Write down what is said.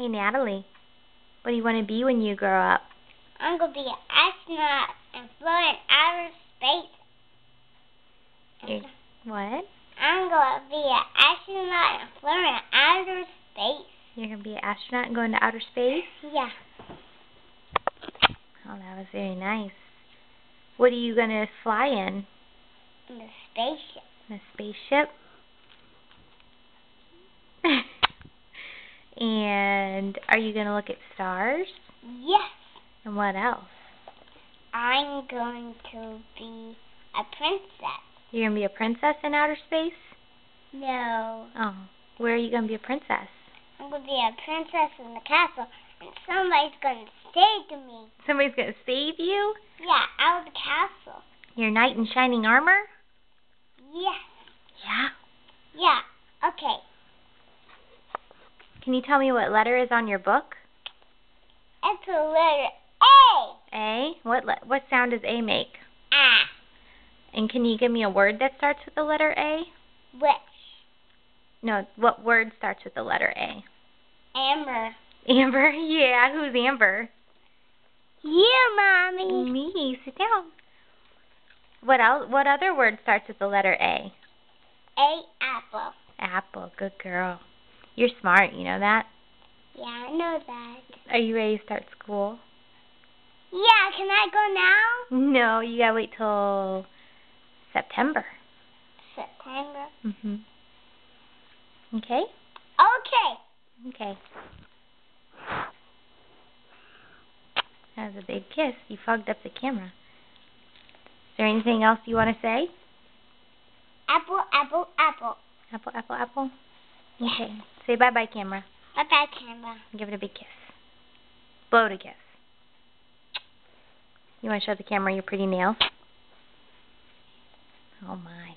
Hey, Natalie. What do you want to be when you grow up? I'm going to be an astronaut and fly in outer space. What? I'm going to be an astronaut and fly in outer space. You're going to be an astronaut and go into outer space? Yeah. Oh, that was very nice. What are you going to fly in? In a spaceship. In a spaceship? And are you going to look at stars? Yes. And what else? I'm going to be a princess. You're going to be a princess in outer space? No. Oh. Where are you going to be a princess? I'm going to be a princess in the castle, and somebody's going to save me. Somebody's going to save you? Yeah, out of the castle. Your knight in shining armor? Yes. Yeah? Yeah. Okay. Can you tell me what letter is on your book? It's a letter A. A? What sound does A make? Ah. And can you give me a word that starts with the letter A? Which? No, what word starts with the letter A? Amber. Amber? Yeah, who's Amber? You, Mommy. Me. Sit down. What else? What other word starts with the letter A? A, apple. Apple. Good girl. You're smart, you know that? Yeah, I know that. Are you ready to start school? Yeah, can I go now? No, you gotta wait till September. September. Okay? Okay. Okay. That was a big kiss. You fogged up the camera. Is there anything else you want to say? Apple, apple, apple. Apple, apple, apple? Okay. Say bye-bye, camera. Bye-bye, camera. Give it a big kiss. Blow it a kiss. You want to show the camera your pretty nails? Oh, my.